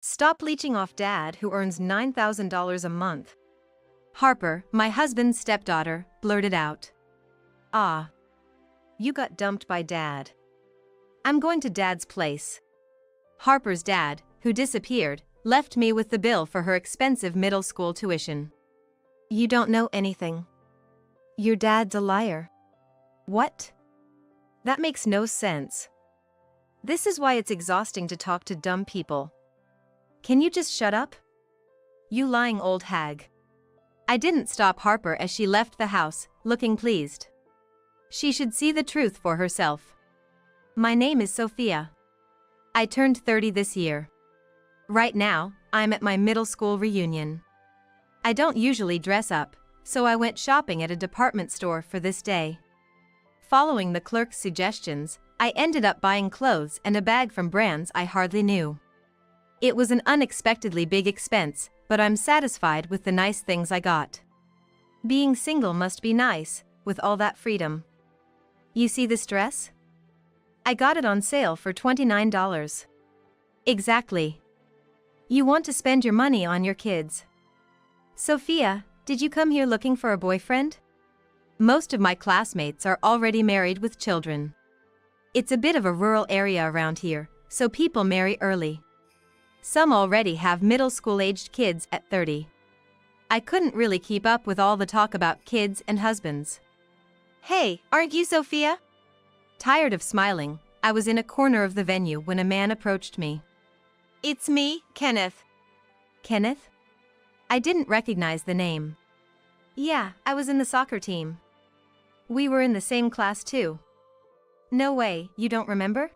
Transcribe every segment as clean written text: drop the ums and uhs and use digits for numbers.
Stop leeching off Dad who earns $9,000 a month. Harper, my husband's stepdaughter, blurted out. Ah. You got dumped by Dad. I'm going to Dad's place. Harper's dad, who disappeared, left me with the bill for her expensive middle school tuition. You don't know anything. Your dad's a liar. What? That makes no sense. This is why it's exhausting to talk to dumb people. Can you just shut up? You lying old hag. I didn't stop Harper as she left the house, looking pleased. She should see the truth for herself. My name is Sophia. I turned 30 this year. Right now, I'm at my middle school reunion. I don't usually dress up, so I went shopping at a department store for this day. Following the clerk's suggestions, I ended up buying clothes and a bag from brands I hardly knew. It was an unexpectedly big expense, but I'm satisfied with the nice things I got. Being single must be nice, with all that freedom. You see this dress? I got it on sale for $29. Exactly. You want to spend your money on your kids. Sophia, did you come here looking for a boyfriend? Most of my classmates are already married with children. It's a bit of a rural area around here, so people marry early. Some already have middle school-aged kids at 30. I couldn't really keep up with all the talk about kids and husbands. Hey, aren't you Sophia? Tired of smiling, I was in a corner of the venue when a man approached me. It's me, Kenneth. Kenneth? I didn't recognize the name. Yeah, I was in the soccer team. We were in the same class too. No way, you don't remember?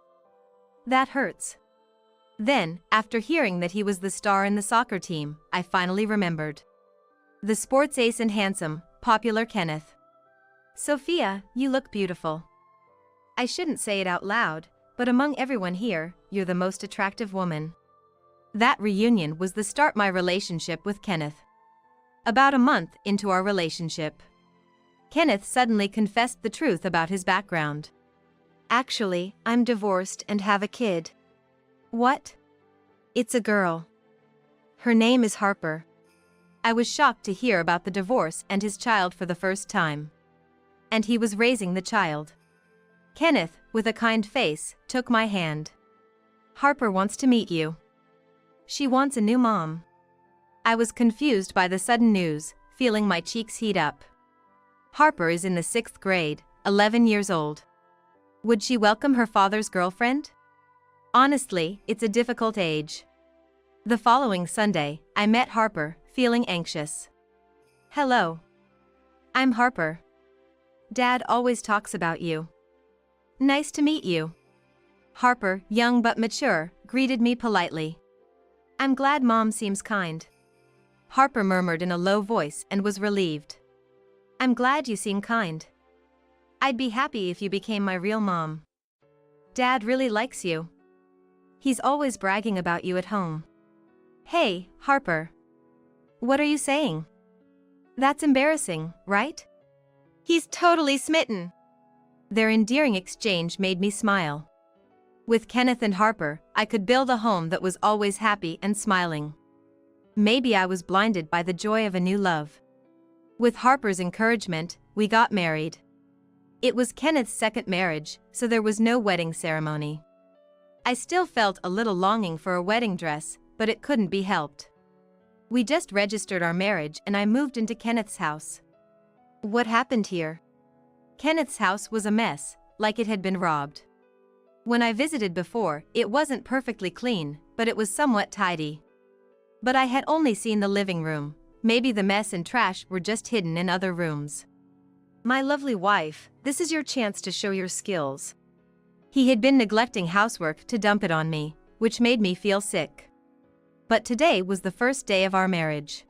That hurts. Then, after hearing that he was the star in the soccer team, I finally remembered. The sports ace and handsome, popular Kenneth. Sophia, you look beautiful. I shouldn't say it out loud, but among everyone here, you're the most attractive woman. That reunion was the start of my relationship with Kenneth. About a month into our relationship, Kenneth suddenly confessed the truth about his background. Actually, I'm divorced and have a kid. What? It's a girl. Her name is Harper. I was shocked to hear about the divorce and his child for the first time. And he was raising the child. Kenneth, with a kind face, took my hand. Harper wants to meet you. She wants a new mom. I was confused by the sudden news, feeling my cheeks heat up. Harper is in the 6th grade, 11 years old. Would she welcome her father's girlfriend? Honestly, it's a difficult age. The following Sunday, I met Harper, feeling anxious. Hello. I'm Harper. Dad always talks about you. Nice to meet you. Harper, young but mature, greeted me politely. I'm glad Mom seems kind. Harper murmured in a low voice and was relieved. I'm glad you seem kind. I'd be happy if you became my real mom. Dad really likes you. He's always bragging about you at home. Hey, Harper. What are you saying? That's embarrassing, right? He's totally smitten. Their endearing exchange made me smile. With Kenneth and Harper, I could build a home that was always happy and smiling. Maybe I was blinded by the joy of a new love. With Harper's encouragement, we got married. It was Kenneth's second marriage, so there was no wedding ceremony. I still felt a little longing for a wedding dress, but it couldn't be helped. We just registered our marriage and I moved into Kenneth's house. What happened here? Kenneth's house was a mess, like it had been robbed. When I visited before, it wasn't perfectly clean, but it was somewhat tidy. But I had only seen the living room. Maybe the mess and trash were just hidden in other rooms. My lovely wife, this is your chance to show your skills. He had been neglecting housework to dump it on me, which made me feel sick. But today was the first day of our marriage.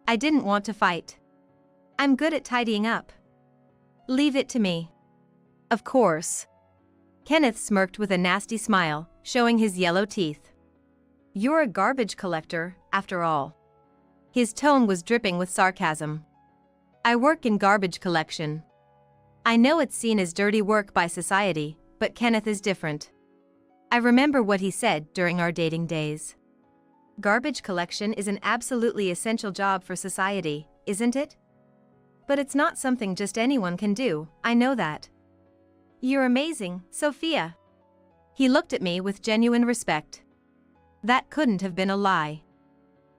I didn't want to fight. I'm good at tidying up. Leave it to me. Of course. Kenneth smirked with a nasty smile, showing his yellow teeth. You're a garbage collector, after all. His tone was dripping with sarcasm. I work in garbage collection. I know it's seen as dirty work by society, but Kenneth is different. I remember what he said during our dating days. Garbage collection is an absolutely essential job for society, isn't it? But it's not something just anyone can do, I know that. You're amazing, Sophia. He looked at me with genuine respect. That couldn't have been a lie.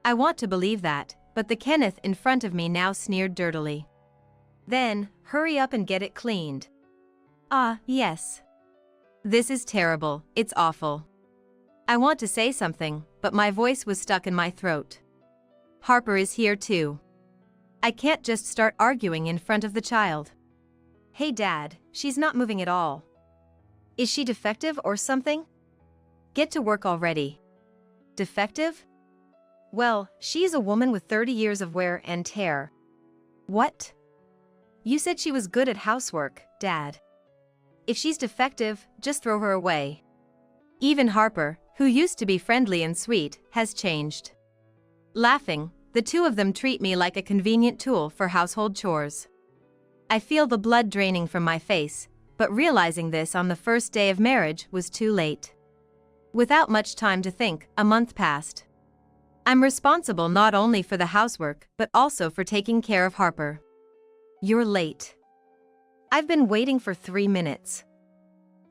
I want to believe that, but the Kenneth in front of me now sneered dirtily. Then, hurry up and get it cleaned. Ah, yes. This is terrible, it's awful. I want to say something, but my voice was stuck in my throat. Harper is here too. I can't just start arguing in front of the child. Hey Dad, she's not moving at all. Is she defective or something? Get to work already. Defective? Well, she's a woman with 30 years of wear and tear. What? You said she was good at housework, Dad. If she's defective, just throw her away. Even Harper, who used to be friendly and sweet, has changed. Laughing, the two of them treat me like a convenient tool for household chores. I feel the blood draining from my face, but realizing this on the first day of marriage was too late. Without much time to think, a month passed. I'm responsible not only for the housework, but also for taking care of Harper. You're late. I've been waiting for 3 minutes.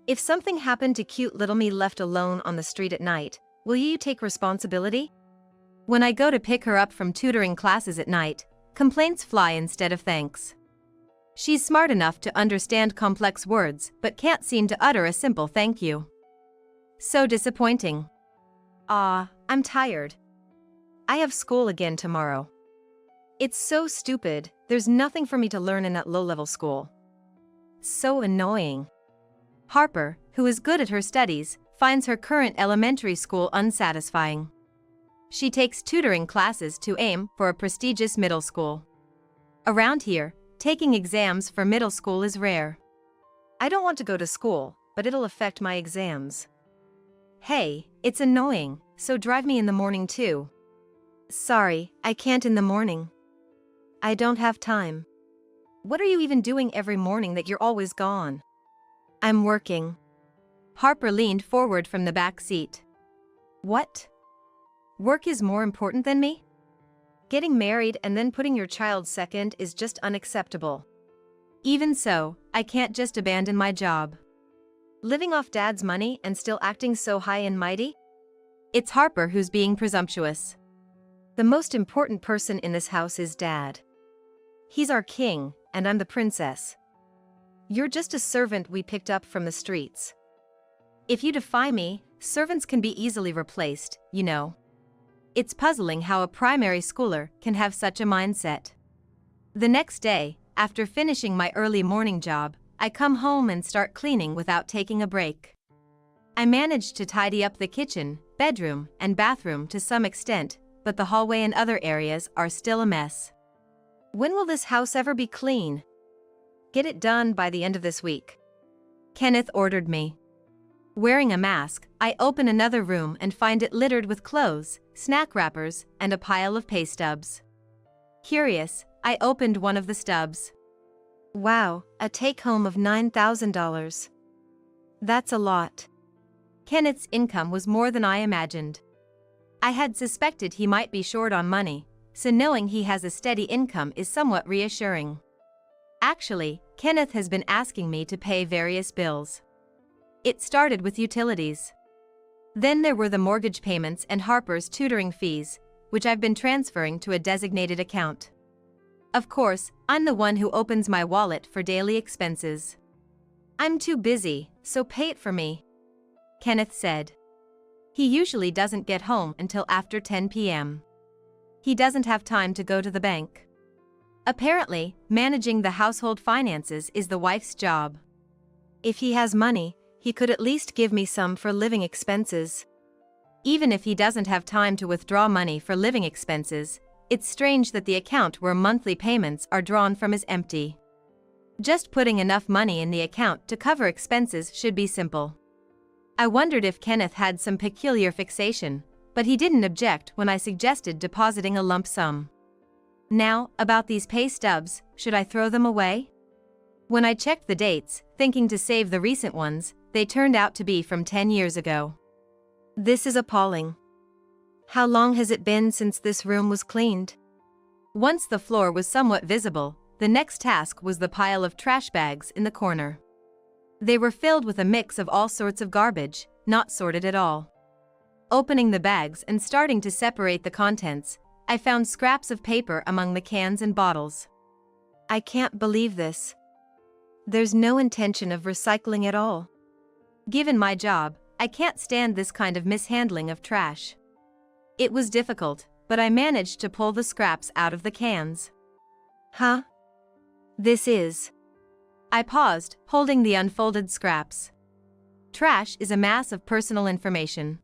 If something happened to cute little me left alone on the street at night, will you take responsibility? When I go to pick her up from tutoring classes at night, complaints fly instead of thanks. She's smart enough to understand complex words, but can't seem to utter a simple thank you. So disappointing. I'm tired. I have school again tomorrow. It's so stupid, there's nothing for me to learn in that low-level school. So annoying. Harper, who is good at her studies, finds her current elementary school unsatisfying. She takes tutoring classes to aim for a prestigious middle school. Around here, taking exams for middle school is rare. I don't want to go to school, but it'll affect my exams. Hey, it's annoying, so drive me in the morning too. Sorry, I can't in the morning. I don't have time. What are you even doing every morning that you're always gone? I'm working. Harper leaned forward from the back seat. What? Work is more important than me? Getting married and then putting your child second is just unacceptable. Even so, I can't just abandon my job. Living off Dad's money and still acting so high and mighty? It's Harper who's being presumptuous. The most important person in this house is Dad. He's our king, and I'm the princess. You're just a servant we picked up from the streets. If you defy me, servants can be easily replaced, you know. It's puzzling how a primary schooler can have such a mindset. The next day, after finishing my early morning job, I come home and start cleaning without taking a break. I managed to tidy up the kitchen, bedroom, and bathroom to some extent, but the hallway and other areas are still a mess. When will this house ever be clean? Get it done by the end of this week. Kenneth ordered me. Wearing a mask, I open another room and find it littered with clothes, snack wrappers, and a pile of pay stubs. Curious, I opened one of the stubs. Wow, a take-home of $9,000. That's a lot. Kenneth's income was more than I imagined. I had suspected he might be short on money, so knowing he has a steady income is somewhat reassuring. Actually, Kenneth has been asking me to pay various bills. It started with utilities. Then there were the mortgage payments and Harper's tutoring fees, which I've been transferring to a designated account. Of course, I'm the one who opens my wallet for daily expenses. I'm too busy, so pay it for me, Kenneth said. He usually doesn't get home until after 10 p.m. He doesn't have time to go to the bank. Apparently, managing the household finances is the wife's job. If he has money, he could at least give me some for living expenses. Even if he doesn't have time to withdraw money for living expenses, it's strange that the account where monthly payments are drawn from is empty. Just putting enough money in the account to cover expenses should be simple. I wondered if Kenneth had some peculiar fixation, but he didn't object when I suggested depositing a lump sum. Now, about these pay stubs, should I throw them away? When I checked the dates, thinking to save the recent ones, they turned out to be from 10 years ago. This is appalling. How long has it been since this room was cleaned? Once the floor was somewhat visible, the next task was the pile of trash bags in the corner. They were filled with a mix of all sorts of garbage, not sorted at all. Opening the bags and starting to separate the contents, I found scraps of paper among the cans and bottles. I can't believe this. There's no intention of recycling at all. Given my job, I can't stand this kind of mishandling of trash. It was difficult, but I managed to pull the scraps out of the cans. Huh? This is... I paused, holding the unfolded scraps. Trash is a mass of personal information.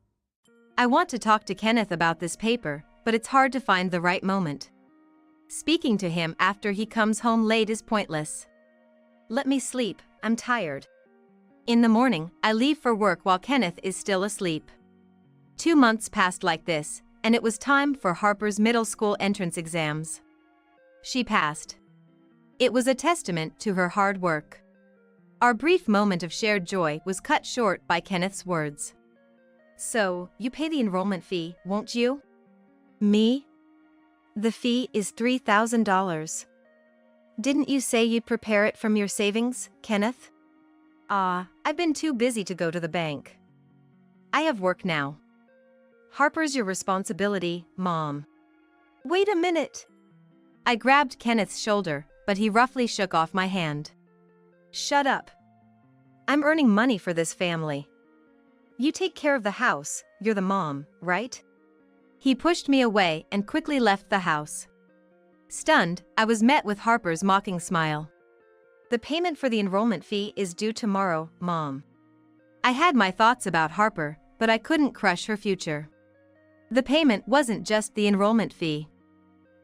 I want to talk to Kenneth about this paper, but it's hard to find the right moment. Speaking to him after he comes home late is pointless. Let me sleep, I'm tired. In the morning, I leave for work while Kenneth is still asleep. 2 months passed like this, and it was time for Harper's middle school entrance exams. She passed. It was a testament to her hard work. Our brief moment of shared joy was cut short by Kenneth's words. So, you pay the enrollment fee, won't you? Me? The fee is $3,000. Didn't you say you'd prepare it from your savings, Kenneth? I've been too busy to go to the bank. I have work now. Harper's your responsibility, Mom. Wait a minute. I grabbed Kenneth's shoulder, but he roughly shook off my hand. Shut up. I'm earning money for this family. You take care of the house, you're the mom, right? He pushed me away and quickly left the house. Stunned, I was met with Harper's mocking smile. The payment for the enrollment fee is due tomorrow, Mom. I had my thoughts about Harper, but I couldn't crush her future. The payment wasn't just the enrollment fee.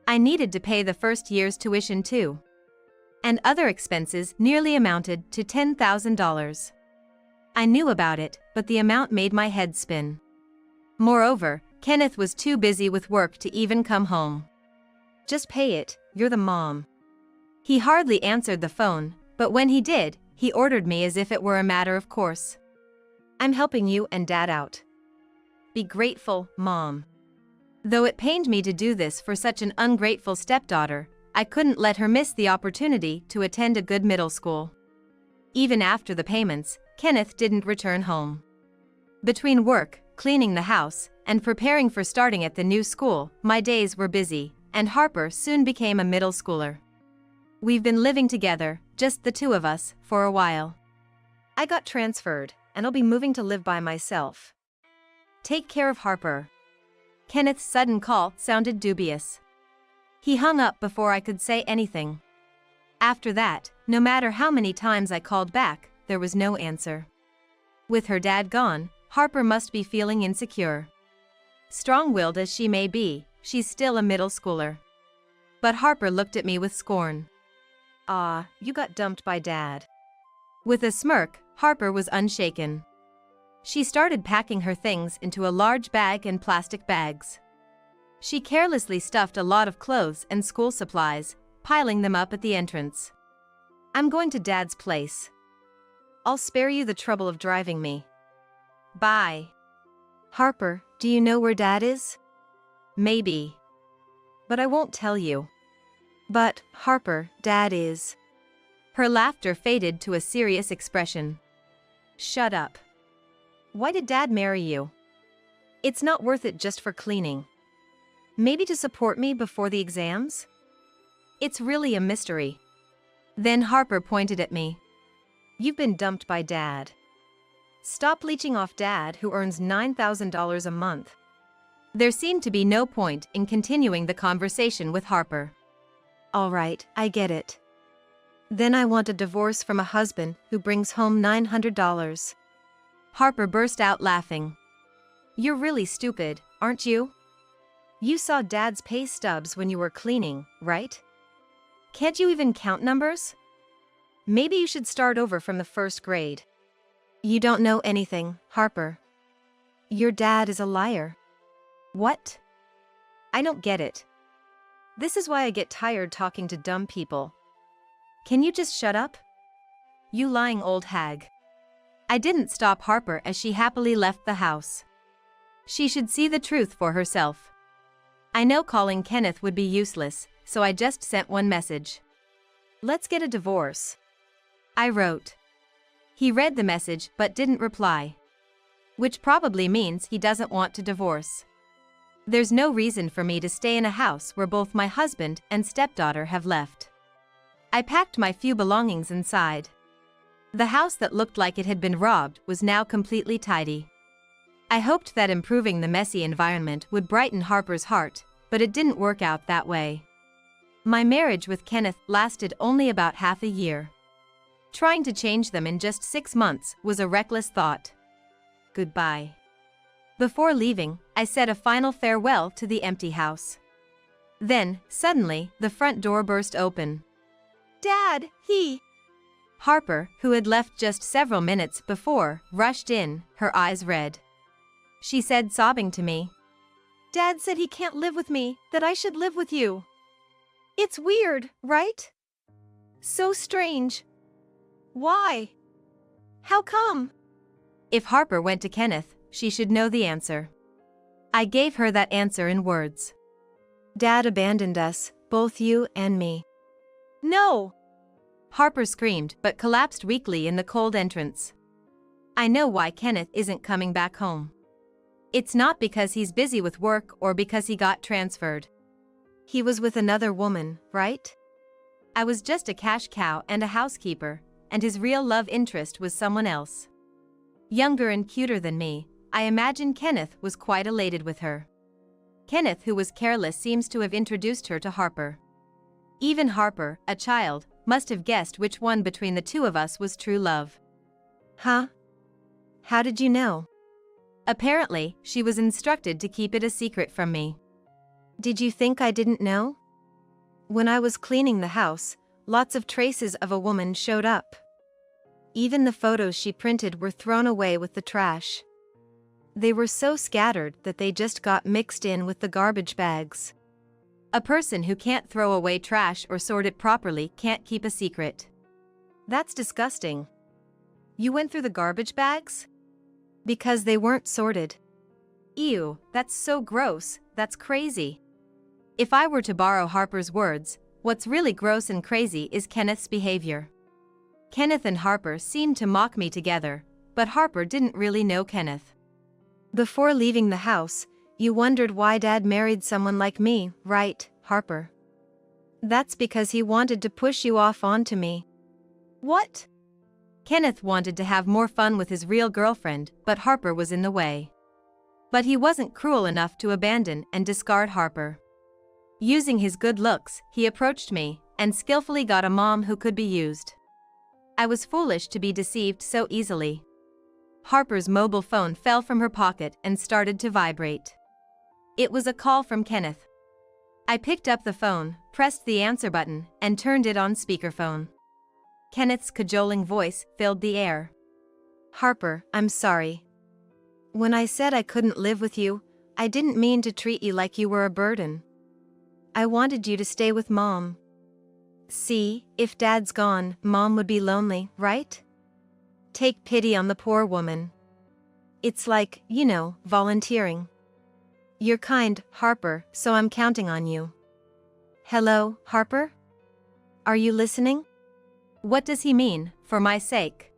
I needed to pay the first year's tuition too. And other expenses nearly amounted to $10,000. I knew about it, but the amount made my head spin. Moreover, Kenneth was too busy with work to even come home. Just pay it, you're the mom. He hardly answered the phone, but when he did, he ordered me as if it were a matter of course. I'm helping you and Dad out. Be grateful, Mom. Though it pained me to do this for such an ungrateful stepdaughter, I couldn't let her miss the opportunity to attend a good middle school. Even after the payments, Kenneth didn't return home. Between work, cleaning the house, and preparing for starting at the new school, my days were busy, and Harper soon became a middle schooler. We've been living together, just the two of us, for a while. I got transferred, and I'll be moving to live by myself. Take care of Harper. Kenneth's sudden call sounded dubious. He hung up before I could say anything. After that, no matter how many times I called back, there was no answer. With her dad gone, Harper must be feeling insecure. Strong-willed as she may be, she's still a middle schooler. But Harper looked at me with scorn. You got dumped by Dad. With a smirk, Harper was unshaken. She started packing her things into a large bag and plastic bags. She carelessly stuffed a lot of clothes and school supplies, piling them up at the entrance. I'm going to Dad's place. I'll spare you the trouble of driving me. Bye. Harper, do you know where Dad is? Maybe. But I won't tell you. But, Harper, Dad is. Her laughter faded to a serious expression. Shut up. Why did Dad marry you? It's not worth it just for cleaning. Maybe to support me before the exams? It's really a mystery. Then Harper pointed at me. You've been dumped by Dad. Stop leeching off Dad, who earns $9,000 a month. There seemed to be no point in continuing the conversation with Harper. All right, I get it. Then I want a divorce from a husband who brings home $900. Harper burst out laughing. You're really stupid, aren't you? You saw Dad's pay stubs when you were cleaning, right? Can't you even count numbers? Maybe you should start over from the first grade. You don't know anything, Harper. Your dad is a liar. What? I don't get it. This is why I get tired talking to dumb people. Can you just shut up? You lying old hag. I didn't stop Harper as she happily left the house. She should see the truth for herself. I know calling Kenneth would be useless, so I just sent one message. "Let's get a divorce," I wrote. He read the message but didn't reply. Which probably means he doesn't want to divorce. There's no reason for me to stay in a house where both my husband and stepdaughter have left. I packed my few belongings inside. The house that looked like it had been robbed was now completely tidy. I hoped that improving the messy environment would brighten Harper's heart, but it didn't work out that way. My marriage with Kenneth lasted only about half a year. Trying to change them in just 6 months was a reckless thought. Goodbye. Before leaving, I said a final farewell to the empty house. Then, suddenly, the front door burst open. "Dad, Harper, who had left just several minutes before, rushed in, her eyes red. She said, sobbing to me, "Dad said he can't live with me, that I should live with you. It's weird, right? So strange. Why? How come?" If Harper went to Kenneth, she should know the answer. I gave her that answer in words. "Dad abandoned us, both you and me." "No!" Harper screamed but collapsed weakly in the cold entrance. I know why Kenneth isn't coming back home. It's not because he's busy with work or because he got transferred. He was with another woman, right? I was just a cash cow and a housekeeper, and his real love interest was someone else. Younger and cuter than me, I imagine Kenneth was quite elated with her. Kenneth, who was careless, seems to have introduced her to Harper. Even Harper, a child, must have guessed which one between the two of us was true love. Huh? How did you know? Apparently, she was instructed to keep it a secret from me. Did you think I didn't know? When I was cleaning the house, lots of traces of a woman showed up. Even the photos she printed were thrown away with the trash. They were so scattered that they just got mixed in with the garbage bags. A person who can't throw away trash or sort it properly can't keep a secret. That's disgusting. You went through the garbage bags? Because they weren't sorted. Ew, that's so gross, that's crazy. If I were to borrow Harper's words, what's really gross and crazy is Kenneth's behavior. Kenneth and Harper seemed to mock me together, but Harper didn't really know Kenneth. Before leaving the house, you wondered why Dad married someone like me, right, Harper? That's because he wanted to push you off onto me. What? Kenneth wanted to have more fun with his real girlfriend, but Harper was in the way. But he wasn't cruel enough to abandon and discard Harper. Using his good looks, he approached me, and skillfully got a mom who could be used. I was foolish to be deceived so easily. Harper's mobile phone fell from her pocket and started to vibrate. It was a call from Kenneth. I picked up the phone, pressed the answer button, and turned it on speakerphone. Kenneth's cajoling voice filled the air. "Harper, I'm sorry. When I said I couldn't live with you, I didn't mean to treat you like you were a burden. I wanted you to stay with Mom. See, if Dad's gone, Mom would be lonely, right? Take pity on the poor woman. It's like, volunteering. You're kind, Harper, so I'm counting on you. Hello, Harper? Are you listening?" What does he mean, for my sake?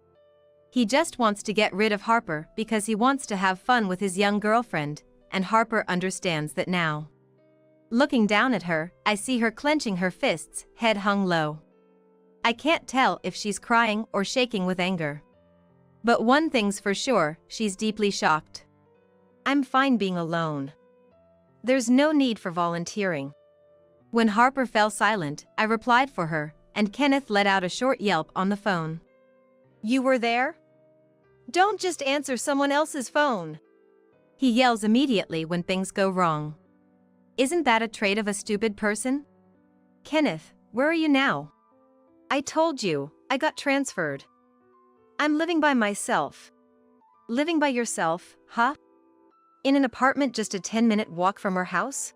He just wants to get rid of Harper because he wants to have fun with his young girlfriend, and Harper understands that now. Looking down at her, I see her clenching her fists, head hung low. I can't tell if she's crying or shaking with anger. But one thing's for sure, she's deeply shocked. I'm fine being alone. There's no need for volunteering. When Harper fell silent, I replied for her, and Kenneth let out a short yelp on the phone. "You were there? Don't just answer someone else's phone." He yells immediately when things go wrong. Isn't that a trait of a stupid person? "Kenneth, where are you now?" "I told you, I got transferred. I'm living by myself." "Living by yourself, huh? In an apartment just a 10-minute walk from our house?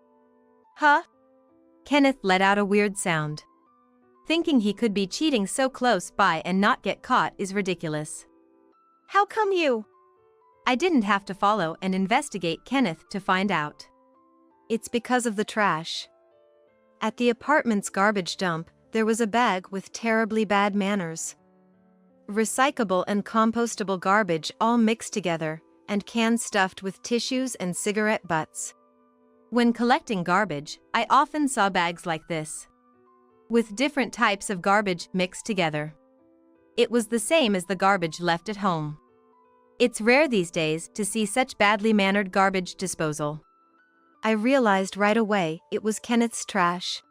Huh?" Kenneth let out a weird sound. Thinking he could be cheating so close by and not get caught is ridiculous. "How come you?" I didn't have to follow and investigate Kenneth to find out. It's because of the trash. At the apartment's garbage dump, there was a bag with terribly bad manners. Recyclable and compostable garbage all mixed together, and cans stuffed with tissues and cigarette butts. When collecting garbage, I often saw bags like this, with different types of garbage mixed together. It was the same as the garbage left at home. It's rare these days to see such badly mannered garbage disposal. I realized right away it was Kenneth's trash.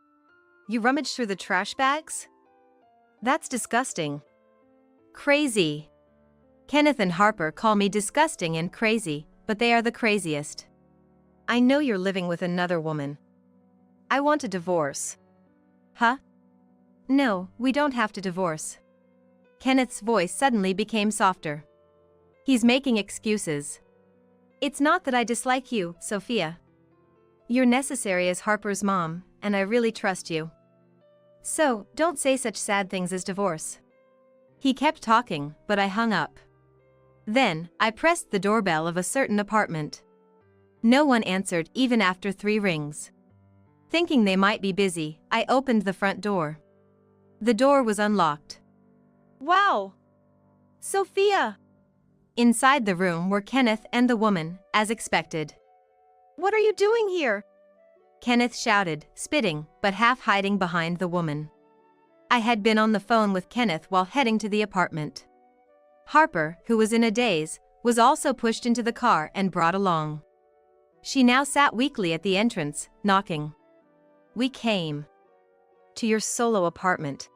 You rummaged through the trash bags? That's disgusting. Crazy. Kenneth and Harper call me disgusting and crazy, but they are the craziest. I know you're living with another woman. I want a divorce. Huh? No, we don't have to divorce. Kenneth's voice suddenly became softer. He's making excuses. It's not that I dislike you, Sophia. You're necessary as Harper's mom, and I really trust you. So, don't say such sad things as divorce. He kept talking, but I hung up. Then, I pressed the doorbell of a certain apartment. No one answered even after 3 rings. Thinking they might be busy, I opened the front door. The door was unlocked. Wow! Sophia! Inside the room were Kenneth and the woman, as expected. What are you doing here? Kenneth shouted, spitting, but half hiding behind the woman. I had been on the phone with Kenneth while heading to the apartment. Harper, who was in a daze, was also pushed into the car and brought along. She now sat weakly at the entrance, knocking. We came to your solo apartment.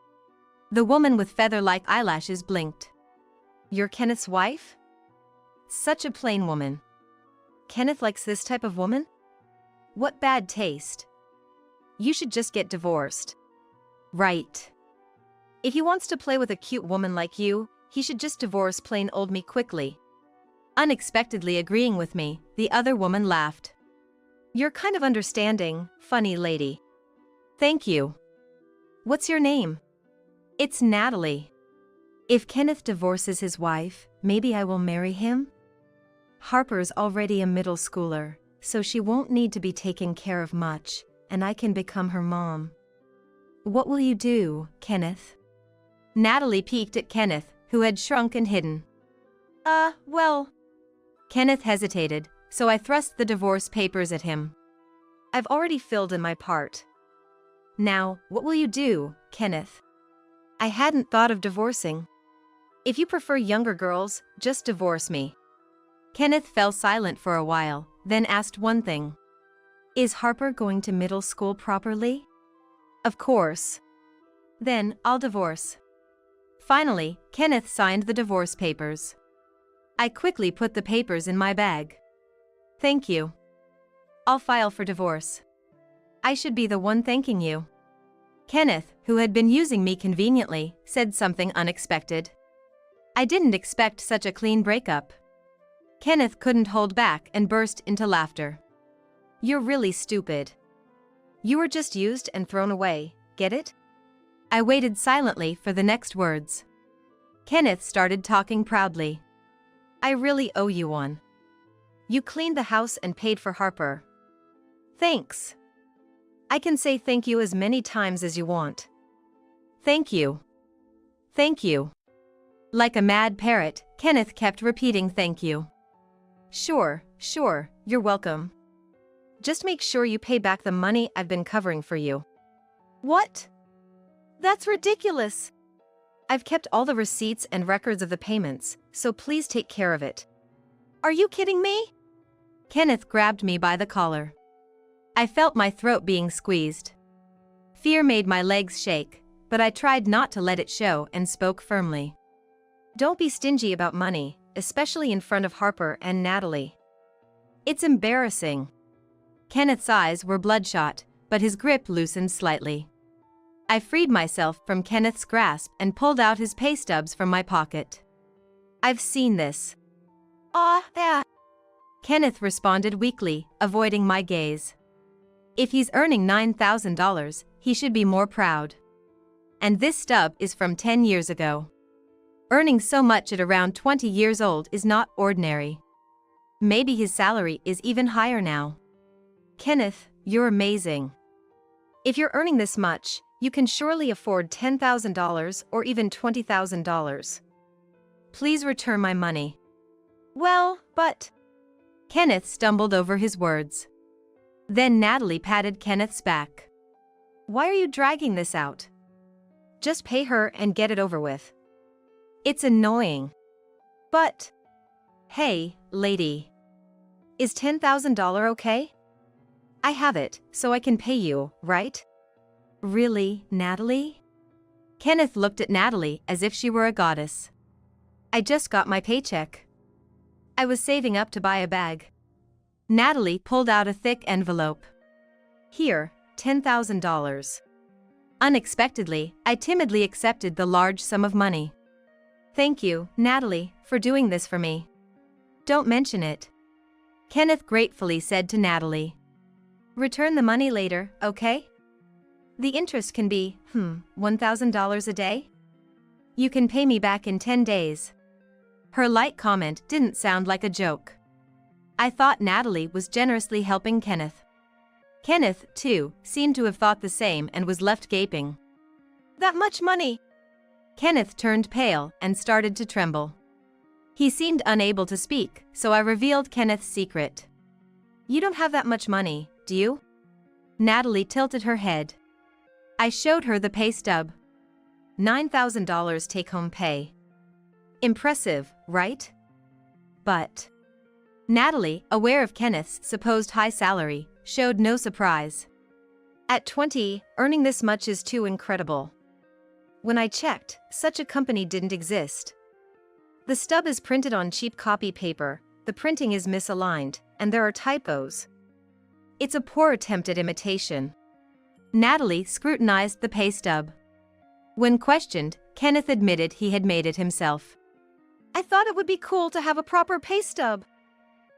The woman with feather-like eyelashes blinked. You're Kenneth's wife? Such a plain woman. Kenneth likes this type of woman? What bad taste. You should just get divorced. Right. If he wants to play with a cute woman like you, he should just divorce plain old me quickly. Unexpectedly agreeing with me, the other woman laughed. You're kind of understanding, funny lady. Thank you. What's your name? It's Natalie. If Kenneth divorces his wife, maybe I will marry him? Harper's already a middle schooler, so she won't need to be taken care of much, and I can become her mom. What will you do, Kenneth? Natalie peeked at Kenneth, who had shrunk and hidden. Well. Kenneth hesitated, so I thrust the divorce papers at him. I've already filled in my part. Now, what will you do, Kenneth? I hadn't thought of divorcing. If you prefer younger girls, just divorce me. Kenneth fell silent for a while, then asked one thing. Is Harper going to middle school properly? Of course. Then, I'll divorce. Finally, Kenneth signed the divorce papers. I quickly put the papers in my bag. Thank you. I'll file for divorce. I should be the one thanking you. Kenneth, who had been using me conveniently, said something unexpected. I didn't expect such a clean breakup. Kenneth couldn't hold back and burst into laughter. You're really stupid. You were just used and thrown away, get it? I waited silently for the next words. Kenneth started talking proudly. I really owe you one. You cleaned the house and paid for Harper. Thanks. I can say thank you as many times as you want. Thank you. Thank you. Like a mad parrot, Kenneth kept repeating thank you. Sure, you're welcome. Just make sure you pay back the money I've been covering for you. What? That's ridiculous. I've kept all the receipts and records of the payments, so please take care of it. Are you kidding me? Kenneth grabbed me by the collar. I felt my throat being squeezed. Fear made my legs shake, but I tried not to let it show and spoke firmly. Don't be stingy about money, especially in front of Harper and Natalie. It's embarrassing. Kenneth's eyes were bloodshot, but his grip loosened slightly. I freed myself from Kenneth's grasp and pulled out his pay stubs from my pocket. I've seen this. Kenneth responded weakly, avoiding my gaze. If he's earning $9,000, he should be more proud. And this stub is from 10 years ago. Earning so much at around 20 years old is not ordinary. Maybe his salary is even higher now. Kenneth, you're amazing. If you're earning this much, you can surely afford $10,000 or even $20,000. Please return my money. Well, but... Kenneth stumbled over his words. Then Natalie patted Kenneth's back. Why are you dragging this out? Just pay her and get it over with. It's annoying. But... Hey, lady. Is $10,000 okay? I have it, so I can pay you, right? Really, Natalie? Kenneth looked at Natalie as if she were a goddess. I just got my paycheck. I was saving up to buy a bag. Natalie pulled out a thick envelope. Here, $10,000. Unexpectedly, I timidly accepted the large sum of money. Thank you, Natalie, for doing this for me. Don't mention it. Kenneth gratefully said to Natalie. Return the money later, okay? The interest can be, $1,000 a day? You can pay me back in 10 days. Her light comment didn't sound like a joke. I thought Natalie was generously helping Kenneth. Kenneth, too, seemed to have thought the same and was left gaping. That much money? Kenneth turned pale and started to tremble. He seemed unable to speak, so I revealed Kenneth's secret. You don't have that much money, do you? Natalie tilted her head. I showed her the pay stub. $9,000 take-home pay. Impressive, right? But... Natalie, aware of Kenneth's supposed high salary, showed no surprise. At 20, earning this much is too incredible. When I checked, such a company didn't exist. The stub is printed on cheap copy paper, the printing is misaligned, and there are typos. It's a poor attempt at imitation. Natalie scrutinized the pay stub. When questioned, Kenneth admitted he had made it himself. I thought it would be cool to have a proper pay stub.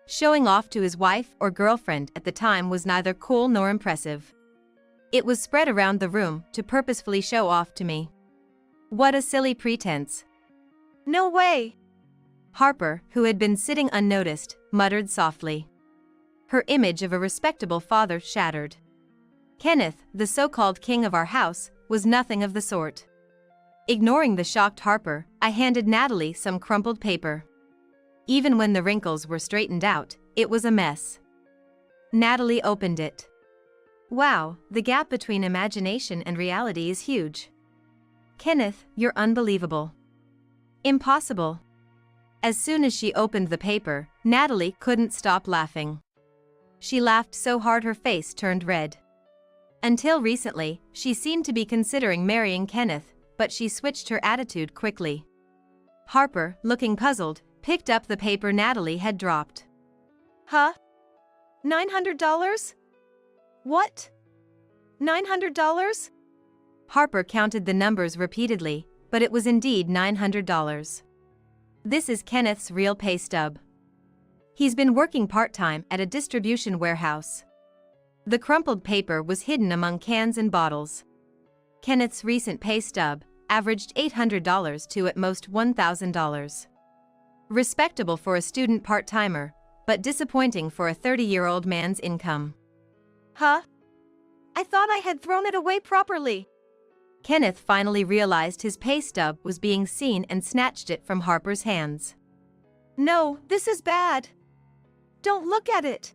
Showing off to his wife or girlfriend at the time was neither cool nor impressive. It was spread around the room to purposefully show off to me. What a silly pretense. No way! Harper, who had been sitting unnoticed, muttered softly. Her image of a respectable father shattered. Kenneth, the so-called king of our house, was nothing of the sort. Ignoring the shocked Harper, I handed Natalie some crumpled paper. Even when the wrinkles were straightened out, it was a mess. Natalie opened it. Wow, the gap between imagination and reality is huge. Kenneth, you're unbelievable. Impossible. As soon as she opened the paper, Natalie couldn't stop laughing. She laughed so hard her face turned red. Until recently, she seemed to be considering marrying Kenneth, but she switched her attitude quickly. Harper, looking puzzled, picked up the paper Natalie had dropped. Huh? $900? What? $900? Harper counted the numbers repeatedly, but it was indeed $900. This is Kenneth's real pay stub. He's been working part-time at a distribution warehouse. The crumpled paper was hidden among cans and bottles. Kenneth's recent pay stub averaged $800 to at most $1,000. Respectable for a student part-timer, but disappointing for a 30-year-old man's income. Huh? I thought I had thrown it away properly. Kenneth finally realized his pay stub was being seen and snatched it from Harper's hands. No, this is bad. Don't look at it.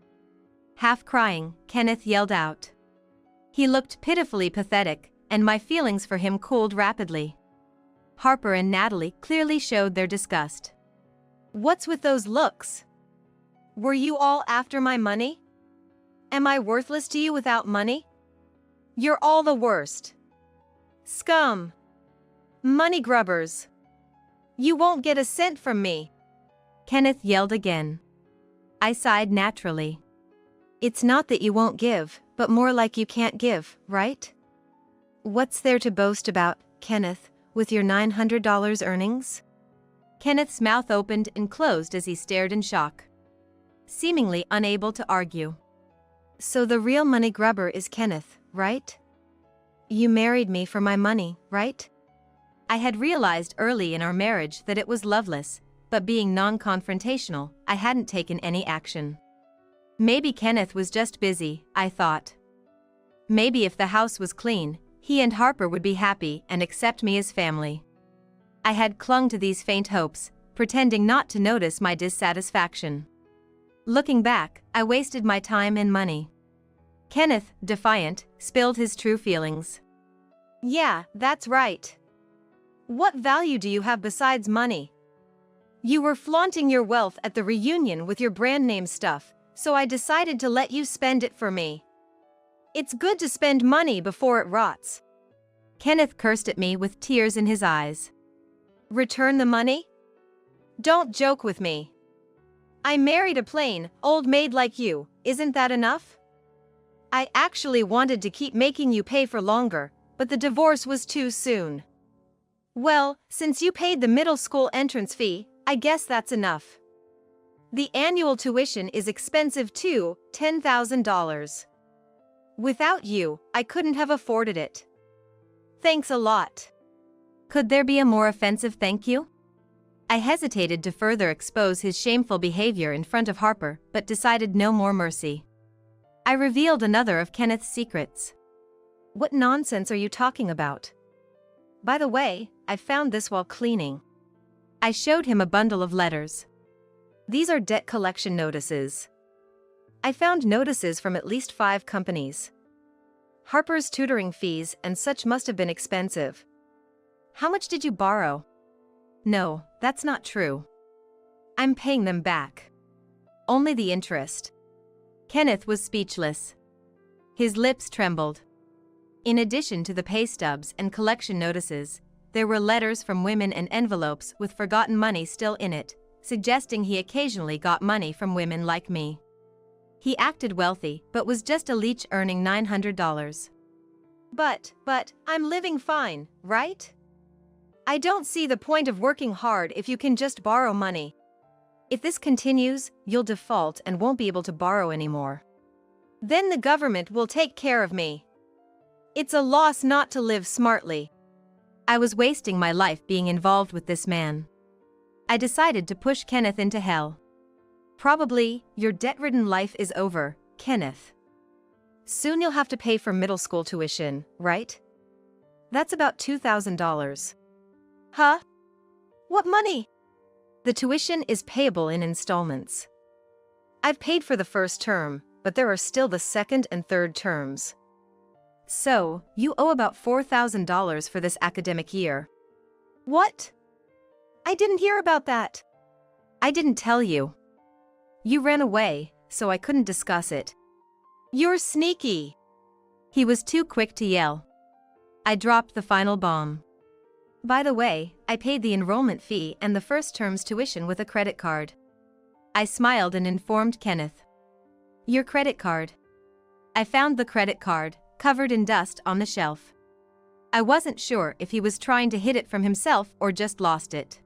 Half crying, Kenneth yelled out. He looked pitifully pathetic, and my feelings for him cooled rapidly. Harper and Natalie clearly showed their disgust. What's with those looks? Were you all after my money? Am I worthless to you without money? You're all the worst. Scum. Money grubbers. You won't get a cent from me. Kenneth yelled again. I sighed naturally. It's not that you won't give, but more like you can't give, right? What's there to boast about, Kenneth, with your $900 earnings? Kenneth's mouth opened and closed as he stared in shock, seemingly unable to argue. So the real money grubber is Kenneth, right? You married me for my money, right? I had realized early in our marriage that it was loveless, but being non-confrontational, I hadn't taken any action. Maybe Kenneth was just busy, I thought. Maybe if the house was clean, he and Harper would be happy and accept me as family. I had clung to these faint hopes, pretending not to notice my dissatisfaction. Looking back, I wasted my time and money. Kenneth, defiant, spilled his true feelings. Yeah, that's right. What value do you have besides money? You were flaunting your wealth at the reunion with your brand name stuff, so I decided to let you spend it for me. It's good to spend money before it rots. Kenneth cursed at me with tears in his eyes. Return the money? Don't joke with me. I married a plain, old maid like you, isn't that enough? I actually wanted to keep making you pay for longer, but the divorce was too soon. Well, since you paid the middle school entrance fee, I guess that's enough. The annual tuition is expensive too, $10,000. Without you, I couldn't have afforded it. Thanks a lot. Could there be a more offensive thank you? I hesitated to further expose his shameful behavior in front of Harper, but decided no more mercy. I revealed another of Kenneth's secrets. What nonsense are you talking about? By the way, I found this while cleaning. I showed him a bundle of letters. These are debt collection notices. I found notices from at least 5 companies. Harper's tutoring fees and such must have been expensive. How much did you borrow? No, that's not true. I'm paying them back. Only the interest. Kenneth was speechless. His lips trembled. In addition to the pay stubs and collection notices, there were letters from women and envelopes with forgotten money still in it, suggesting he occasionally got money from women like me. He acted wealthy, but was just a leech earning $900. But, I'm living fine, right? I don't see the point of working hard if you can just borrow money. If this continues, you'll default and won't be able to borrow anymore. Then the government will take care of me. It's a loss not to live smartly. I was wasting my life being involved with this man. I decided to push Kenneth into hell. Probably, your debt-ridden life is over, Kenneth. Soon you'll have to pay for middle school tuition, right? That's about $2,000. Huh? What money? The tuition is payable in installments. I've paid for the first term, but there are still the second and third terms. So, you owe about $4,000 for this academic year. What? I didn't hear about that. I didn't tell you. You ran away, so I couldn't discuss it. You're sneaky. He was too quick to yell. I dropped the final bomb. By the way, I paid the enrollment fee and the first term's tuition with a credit card. I smiled and informed Kenneth. Your credit card. I found the credit card, covered in dust, on the shelf. I wasn't sure if he was trying to hid it from himself or just lost it.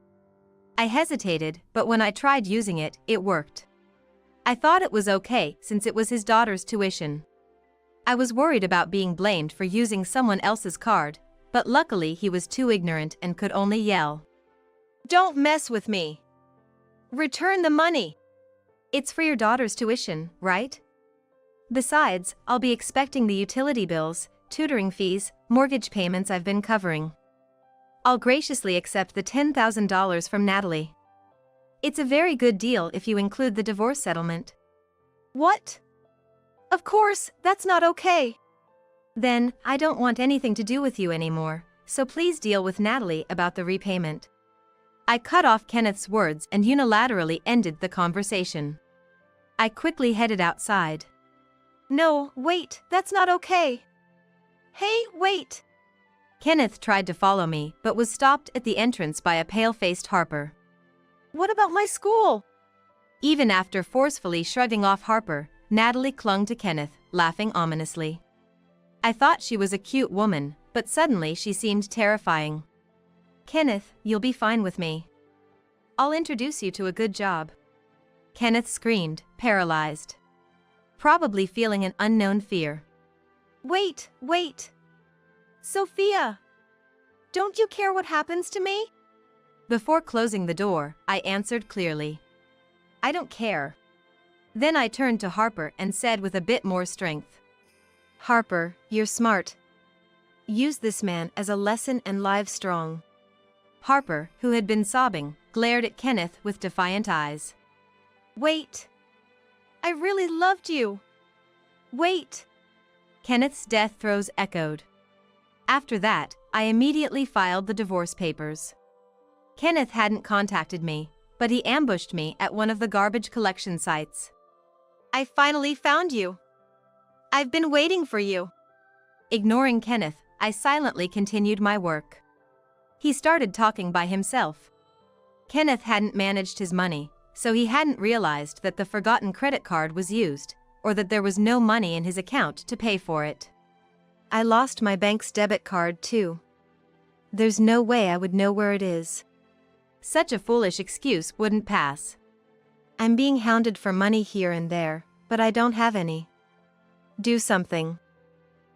I hesitated, but when I tried using it, it worked. I thought it was okay since it was his daughter's tuition. I was worried about being blamed for using someone else's card, but luckily he was too ignorant and could only yell. Don't mess with me. Return the money. It's for your daughter's tuition, right? Besides, I'll be expecting the utility bills, tutoring fees, mortgage payments I've been covering. I'll graciously accept the $10,000 from Natalie. It's a very good deal if you include the divorce settlement. What? Of course, that's not okay. Then, I don't want anything to do with you anymore, so please deal with Natalie about the repayment. I cut off Kenneth's words and unilaterally ended the conversation. I quickly headed outside. No, wait, that's not okay. Hey, wait! Kenneth tried to follow me, but was stopped at the entrance by a pale-faced Harper. What about my school? Even after forcefully shrugging off Harper, Natalie clung to Kenneth, laughing ominously. I thought she was a cute woman, but suddenly she seemed terrifying. Kenneth, you'll be fine with me. I'll introduce you to a good job. Kenneth screamed, paralyzed. Probably feeling an unknown fear. Wait! Sophia! Don't you care what happens to me? Before closing the door, I answered clearly. I don't care. Then I turned to Harper and said with a bit more strength. Harper, you're smart. Use this man as a lesson and live strong. Harper, who had been sobbing, glared at Kenneth with defiant eyes. Wait. I really loved you. Wait. Kenneth's death throes echoed. After that, I immediately filed the divorce papers. Kenneth hadn't contacted me, but he ambushed me at one of the garbage collection sites. I finally found you. I've been waiting for you. Ignoring Kenneth, I silently continued my work. He started talking by himself. Kenneth hadn't managed his money, so he hadn't realized that the forgotten credit card was used, or that there was no money in his account to pay for it. I lost my bank's debit card too. There's no way I would know where it is. Such a foolish excuse wouldn't pass. I'm being hounded for money here and there, but I don't have any. Do something.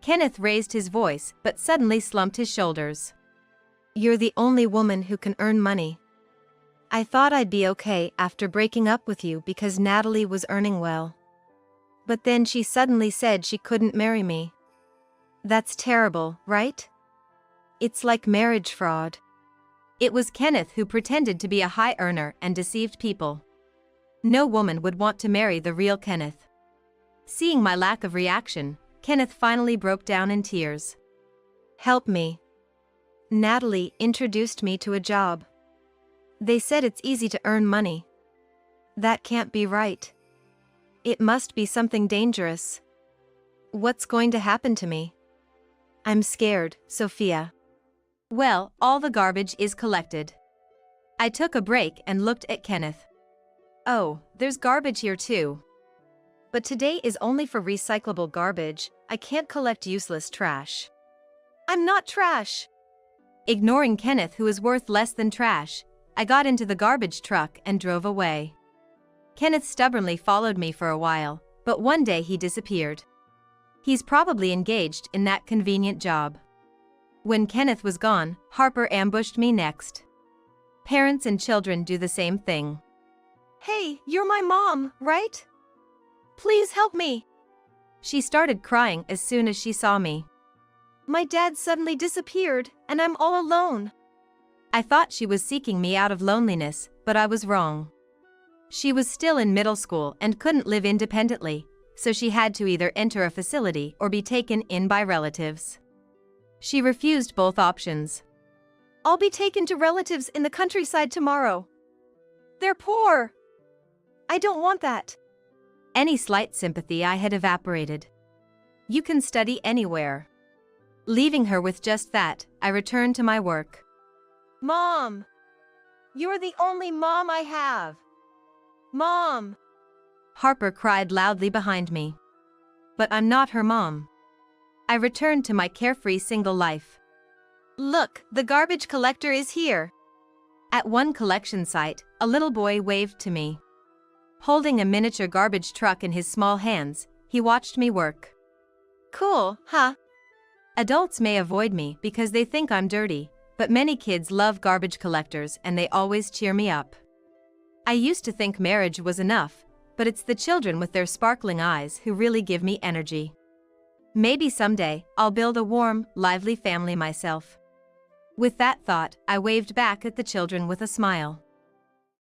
Kenneth raised his voice but suddenly slumped his shoulders. You're the only woman who can earn money. I thought I'd be okay after breaking up with you because Natalie was earning well. But then she suddenly said she couldn't marry me. That's terrible, right? It's like marriage fraud. It was Kenneth who pretended to be a high earner and deceived people. No woman would want to marry the real Kenneth. Seeing my lack of reaction, Kenneth finally broke down in tears. Help me. Natalie introduced me to a job. They said it's easy to earn money. That can't be right. It must be something dangerous. What's going to happen to me? I'm scared, Sophia. Well, all the garbage is collected. I took a break and looked at Kenneth. Oh, there's garbage here too. But today is only for recyclable garbage. I can't collect useless trash. I'm not trash. Ignoring Kenneth, who is worth less than trash, I got into the garbage truck and drove away. Kenneth stubbornly followed me for a while, but one day he disappeared. He's probably engaged in that convenient job. When Kenneth was gone, Harper ambushed me next. Parents and children do the same thing. Hey, you're my mom, right? Please help me. She started crying as soon as she saw me. My dad suddenly disappeared, and I'm all alone. I thought she was seeking me out of loneliness, but I was wrong. She was still in middle school and couldn't live independently, so she had to either enter a facility or be taken in by relatives. She refused both options. I'll be taken to relatives in the countryside tomorrow. They're poor. I don't want that. Any slight sympathy I had evaporated. You can study anywhere. Leaving her with just that, I returned to my work. Mom! You're the only mom I have. Mom! Harper cried loudly behind me. But I'm not her mom. I returned to my carefree single life. Look, the garbage collector is here. At one collection site, a little boy waved to me. Holding a miniature garbage truck in his small hands, he watched me work. Cool, huh? Adults may avoid me because they think I'm dirty, but many kids love garbage collectors and they always cheer me up. I used to think marriage was enough, but it's the children with their sparkling eyes who really give me energy. Maybe someday, I'll build a warm, lively family myself. With that thought, I waved back at the children with a smile.